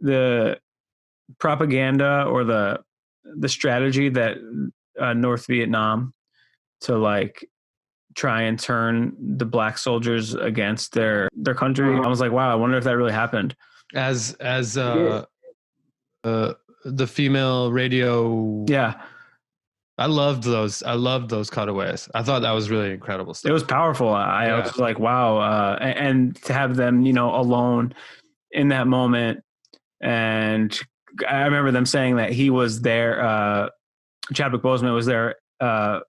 the propaganda or the strategy that North Vietnam to like try and turn the black soldiers against their country. I was like, wow, I wonder if that really happened. As the female radio. Yeah. I loved those cutaways. I thought that was really incredible stuff. It was powerful. I was like, wow. And to have them, alone in that moment. And I remember them saying that he was there. Chadwick Boseman was there. Martin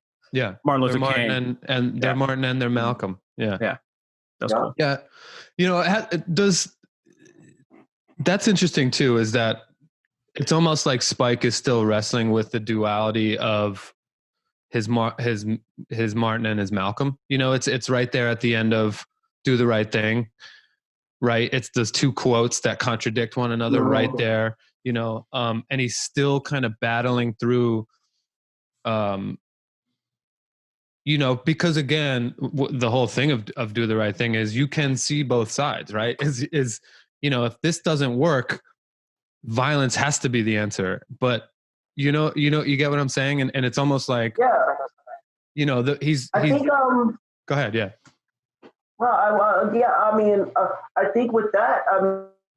Luther King. And they're Martin and they're Malcolm. Yeah. Yeah. That's cool. Yeah. That's interesting too, is that it's almost like Spike is still wrestling with the duality of his Martin and his Malcolm. It's right there at the end of Do the Right Thing, right? It's those two quotes that contradict one another right there, and he's still kind of battling through, because again, the whole thing of Do the Right Thing is you can see both sides, right? Is if this doesn't work, violence has to be the answer. But you get what I'm saying, and it's almost like he's. I think. Go ahead. Yeah. Well, I think with that,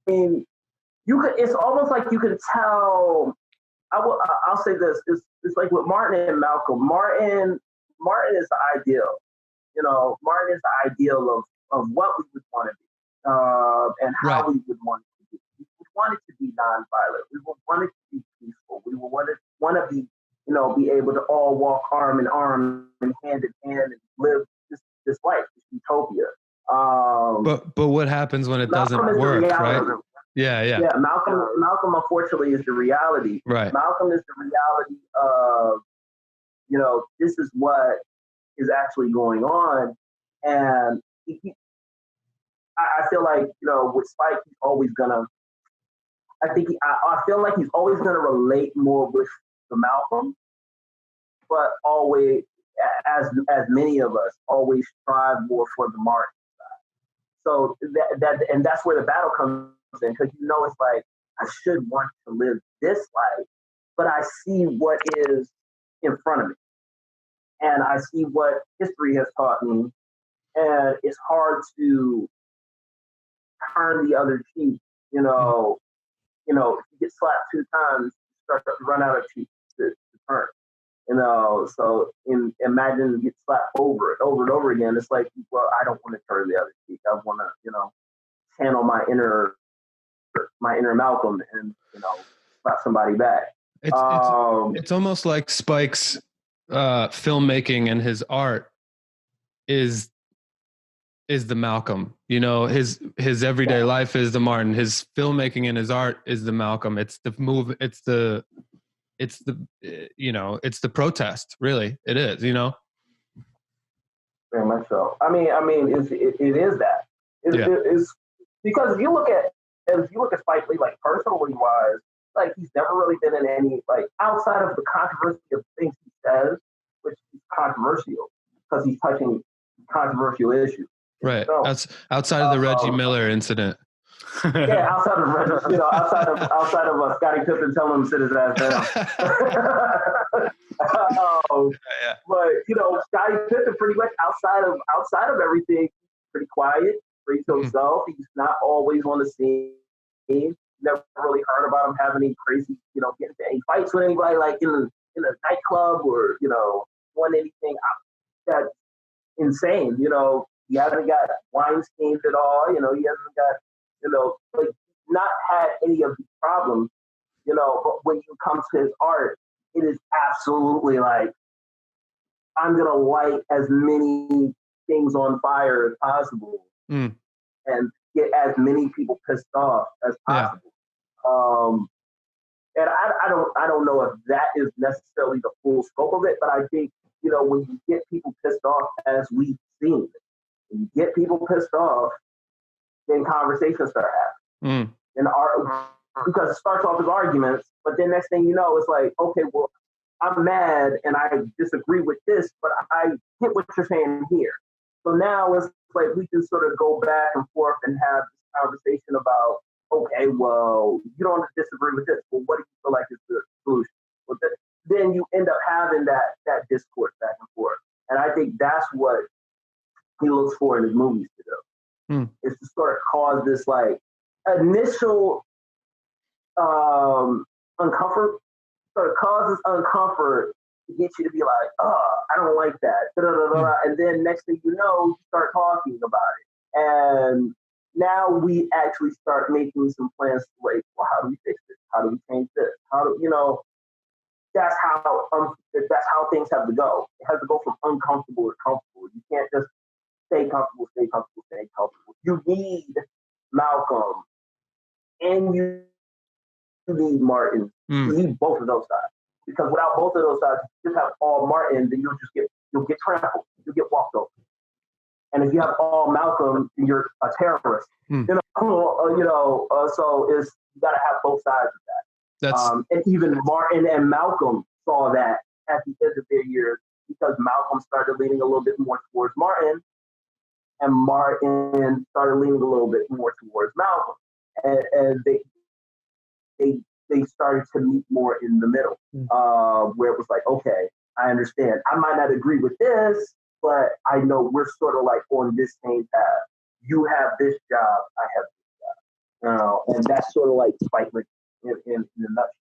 you could. It's almost like you can tell. I'll say this. It's like with Martin and Malcolm. Martin is the ideal. Martin is the ideal of what we would want to be, and how we would want it to be. We would want it to be nonviolent. We would want it to be peaceful. We would want to be, be able to all walk arm in arm and hand in hand and live this life, this utopia. But what happens when it doesn't work, right? Yeah. Malcolm unfortunately is the reality. Right. Malcolm is the reality of, this is what is actually going on. And I feel like, with Spike, he's always gonna, I feel like he's always gonna relate more with the Malcolm, but always, as many of us, always strive more for the Martin side. So that's where the battle comes in, because it's like, I should want to live this life, but I see what is in front of me. And I see what history has taught me. And it's hard to turn the other cheek. If you get slapped 2 times, you start to run out of cheeks to turn. So imagine you get slapped over and over again. It's like, well, I don't want to turn the other cheek. I want to, channel my inner Malcolm and, slap somebody back. It's almost like Spike's filmmaking and his art is the Malcolm. His everyday life is the Martin. His filmmaking and his art is the Malcolm. It's the move. It's the protest. Really, it is. Very much so. It is that. It is, because if you look at Spike Lee, like personally wise, like he's never really been in any, like, outside of the controversy of things he says, which is controversial because he's touching controversial issues. Right. So, that's outside of the Reggie Miller incident. Yeah, outside of Scottie Pippen telling him to sit his ass down. But Scottie Pippen pretty much outside of everything, pretty quiet, pretty to himself. He's not always on the scene. Never really heard about him having any crazy, getting into any fights with anybody, like in a nightclub or won anything that's insane. He hasn't got Weinstein at all. He hasn't got like not had any of these problems. But when you come to his art, it is absolutely like, I'm gonna light as many things on fire as possible and get as many people pissed off as possible. And I don't know if that is necessarily the full scope of it, but I think, when you get people pissed off, as we've seen, when you get people pissed off, then conversations start happening. Because it starts off as arguments, but then next thing you know, it's like, okay, well, I'm mad and I disagree with this, but I get what you're saying here. So now it's like we can sort of go back and forth and have this conversation about, okay, well, you don't disagree with this. Well, what do you feel like is the solution? Well, then you end up having that discourse back and forth. And I think that's what he looks for in his movies to do, is to sort of cause this like initial uncomfort, sort of causes uncomfort to get you to be like, oh, I don't like that. And then next thing you know, you start talking about it. And now we actually start making some plans like, well, how do we fix this? How do we change this? How do, that's how things have to go. It has to go from uncomfortable to comfortable. You can't just stay comfortable, stay comfortable, stay comfortable. You need Malcolm and you need Martin. You need both of those sides. Because without both of those sides, you just have all Martin, then you'll get trampled. You'll get walked over. And if you have all Malcolm, you're a terrorist. So it's you gotta have both sides of that. And even Martin and Malcolm saw that at the end of their years, because Malcolm started leaning a little bit more towards Martin, and Martin started leaning a little bit more towards Malcolm, and they started to meet more in the middle, where it was like, okay, I understand. I might not agree with this, but I know we're sort of like on this same path. You have this job, I have this job, and that's sort of like Spike Lee in a nutshell.